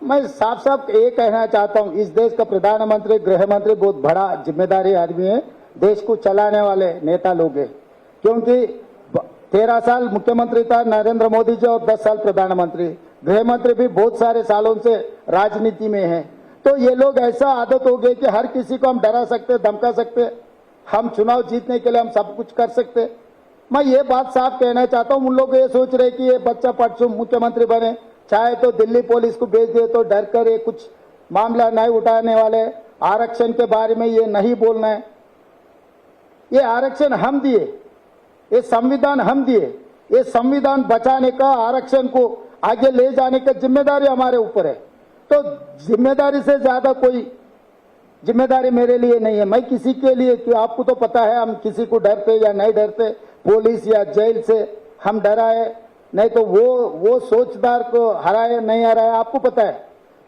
मैं साफ साफ ये कहना चाहता हूं, इस देश का प्रधानमंत्री गृह मंत्री बहुत बड़ा जिम्मेदारी आदमी है, देश को चलाने वाले नेता लोग हैं। क्योंकि 13 साल मुख्यमंत्री था नरेंद्र मोदी जी और 10 साल प्रधानमंत्री, गृह मंत्री भी बहुत सारे सालों से राजनीति में है। तो ये लोग ऐसा आदत हो गई कि हर किसी को हम डरा सकते, धमका सकते, हम चुनाव जीतने के लिए हम सब कुछ कर सकते। मैं ये बात साफ कहना चाहता हूं, उन लोग ये सोच रहे कि ये बच्चा परसों मुख्यमंत्री बने, चाहे तो दिल्ली पुलिस को भेज दे तो डर कर ये कुछ मामला नहीं उठाने वाले, आरक्षण के बारे में ये नहीं बोलना है। ये आरक्षण हम दिए, ये संविधान हम दिए, ये संविधान बचाने का, आरक्षण को आगे ले जाने का जिम्मेदारी हमारे ऊपर है। तो जिम्मेदारी से ज्यादा कोई जिम्मेदारी मेरे लिए नहीं है। मैं किसी के लिए, कि आपको तो पता है हम किसी को डरते या नहीं डरते, पुलिस या जेल से हम डराए नहीं तो वो सोचदार को हराए नहीं हराए, आपको पता है।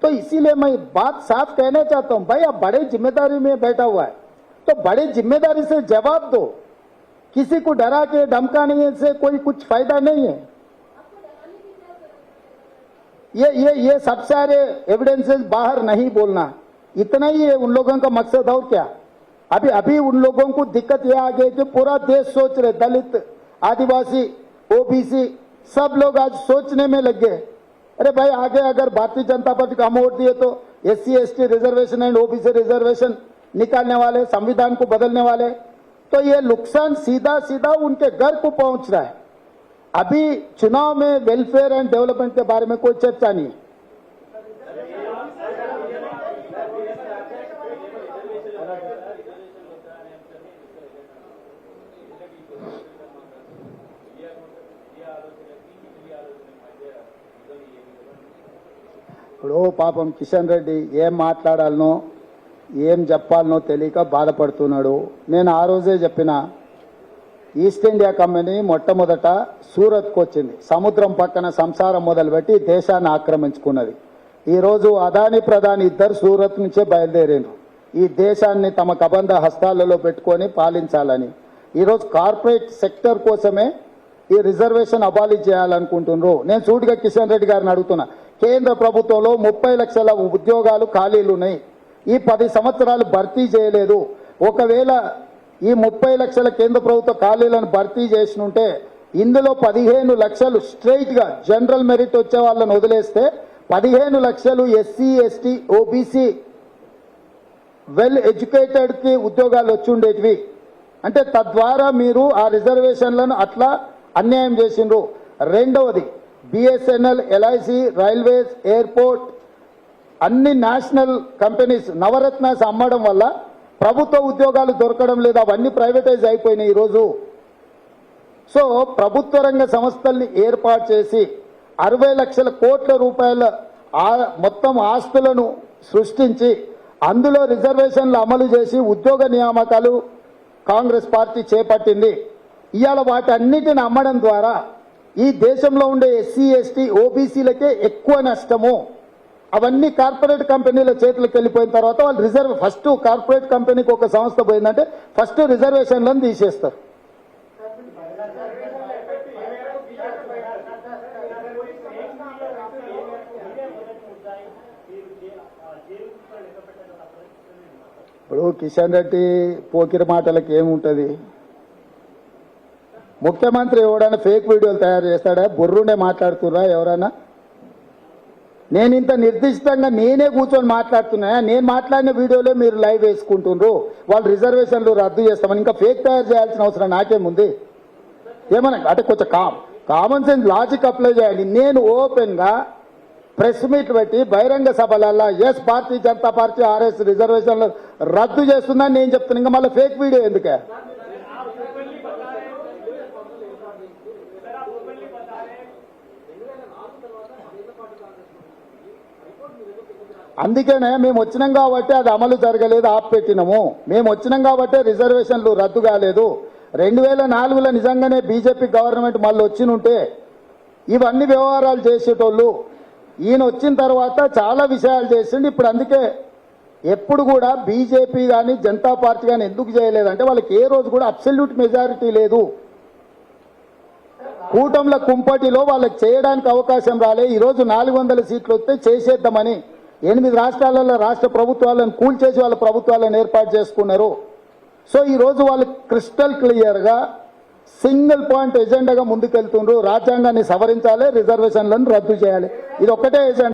तो इसीलिए मैं बात साफ कहना चाहता हूं, भाई आप बड़े जिम्मेदारी में बैठा हुआ है तो बड़े जिम्मेदारी से जवाब दो। किसी को डरा के धमकाने से कोई कुछ फायदा नहीं है। ये सब सारे एविडेंसेस बाहर नहीं बोलना, इतना ही है उन लोगों का मकसद। और क्या, अभी उन लोगों को दिक्कत यह आ गई कि पूरा देश सोच रहे, दलित, आदिवासी, ओबीसी सब लोग आज सोचने में लग गए, अरे भाई आगे अगर भारतीय जनता पार्टी को हम वोट दिए तो SC ST reservation and OBC reservation निकालने वाले, संविधान को बदलने वाले। तो ये नुकसान सीधा सीधा उनके घर को पहुंच रहा है। अभी चुनाव में वेलफेयर एंड डेवलपमेंट के बारे में कोई चर्चा नहीं है। ఇప్పుడు పాపం కిషన్ రెడ్డి ఏం మాట్లాడాలనో ఏం చెప్పాలనో తెలియక బాధపడుతున్నాడు. నేను ఆ రోజే చెప్పిన, ఈస్ట్ ఇండియా కంపెనీ మొట్టమొదట సూరత్కు వచ్చింది, సముద్రం పక్కన సంసారం మొదలుపెట్టి దేశాన్ని ఆక్రమించుకున్నది. ఈరోజు అదాని ప్రధాని ఇద్దరు సూరత్ నుంచే బయలుదేరారు ఈ దేశాన్ని తమ కబంధ హస్తాలలో పెట్టుకొని పాలించాలని. ఈరోజు కార్పొరేట్ సెక్టర్ కోసమే ఈ రిజర్వేషన్ అబాలిష్ చేయాలనుకుంటున్నారు. నేను సూటిగా కిషన్ రెడ్డి గారిని అడుగుతున్నా, కేంద్ర ప్రభుత్వంలో 30 లక్షల ఉద్యోగాలు ఖాళీలు ఉన్నాయి, ఈ 10 సంవత్సరాలు భర్తీ చేయలేదు. ఒకవేళ ఈ 30 లక్షల కేంద్ర ప్రభుత్వ ఖాళీలను భర్తీ చేసినుంటే ఇందులో 15 లక్షలు స్ట్రైట్ గా జనరల్ మెరిట్ వచ్చే వాళ్ళని వదిలేస్తే 15 లక్షలు SC ST OBC well educated కి ఉద్యోగాలు వచ్చి ఉండేటివి. అంటే తద్వారా మీరు ఆ రిజర్వేషన్లను అట్లా అన్యాయం చేసిండ్రు. రెండవది, BSNL, LIC, రైల్వేస్, ఎయిర్పోర్ట్ అన్ని నేషనల్ కంపెనీస్ నవరత్నాస్ అమ్మడం వల్ల ప్రభుత్వ ఉద్యోగాలు దొరకడం లేదు, అవన్నీ ప్రైవేటైజ్ అయిపోయినాయి ఈరోజు. సో ప్రభుత్వ రంగ సంస్థల్ని ఏర్పాటు చేసి 60 లక్షల కోట్ల రూపాయల మొత్తం ఆస్తులను సృష్టించి అందులో రిజర్వేషన్లు అమలు చేసి ఉద్యోగ నియామకాలు కాంగ్రెస్ పార్టీ చేపట్టింది. ఇవాళ వాటన్నిటిని అమ్మడం ద్వారా ఈ దేశంలో ఉండే SC ST OBCలకే ఎక్కువ నష్టము. అవన్నీ కార్పొరేట్ కంపెనీల చేతులకు వెళ్ళిపోయిన తర్వాత వాళ్ళు ఫస్ట్ కార్పొరేట్ కంపెనీకి ఒక సంస్థ పోయిందంటే ఫస్ట్ రిజర్వేషన్లను తీసేస్తారు. ఇప్పుడు కిషన్ రెడ్డి పోకిరి మాటలకు ఏముంటుంది? ముఖ్యమంత్రి ఎవడైనా ఫేక్ వీడియోలు తయారు చేస్తాడా? బుర్రుండే మాట్లాడుతున్నా ఎవరైనా? నేను ఇంత నిర్దిష్టంగా నేనే కూర్చొని మాట్లాడుతున్నా, నేను మాట్లాడిన వీడియోలే మీరు లైవ్ వేసుకుంటున్నారు. వాళ్ళు రిజర్వేషన్లు రద్దు చేస్తామని ఇంకా ఫేక్ తయారు చేయాల్సిన అవసరం నాకేముంది? ఏమన్నా అంటే కొంచెం కామన్ సెన్స్ లాజిక్ అప్లై చేయాలి. నేను ఓపెన్ గా ప్రెస్ మీట్ పెట్టి బహిరంగ సభలల్లా భారతీయ జనతా పార్టీ RS రిజర్వేషన్లు రద్దు చేస్తుందని నేను చెప్తున్నా, ఇంకా మళ్ళీ ఫేక్ వీడియో ఎందుకే? అందుకనే మేము వచ్చినాం కాబట్టి అది అమలు జరగలేదు, ఆపిపెట్టినాము. మేము వచ్చినాం కాబట్టి రిజర్వేషన్లు రద్దు కాలేదు. 2004లో నిజంగానే బీజేపీ గవర్నమెంట్ మళ్ళీ వచ్చినుంటే ఇవన్నీ వ్యవహారాలు చేసేటోళ్ళు. ఈయన వచ్చిన తర్వాత చాలా విషయాలు చేసిండు. ఇప్పుడు అందుకే ఎప్పుడు కూడా బీజేపీ కానీ జనతా పార్టీ కానీ ఎందుకు చేయలేదంటే వాళ్ళకి ఏ రోజు కూడా అబ్సల్యూట్ మెజారిటీ లేదు. కూటంల కుంపటిలో వాళ్ళకి చేయడానికి అవకాశం రాలే. ఈరోజు 400 సీట్లు వస్తే చేసేద్దామని 8 రాష్ట్రాలలో రాష్ట్ర ప్రభుత్వాలను కూల్చేసి వాళ్ళ ప్రభుత్వాలను ఏర్పాటు చేసుకున్నారు. సో ఈరోజు వాళ్ళు క్రిస్టల్ క్లియర్గా సింగిల్ పాయింట్ ఎజెండాగా ముందుకెళ్తుండ్రు. రాజ్యాంగాన్ని సవరించాలి, రిజర్వేషన్లను రద్దు చేయాలి. ఇది ఒక్కటే ఎజెండా.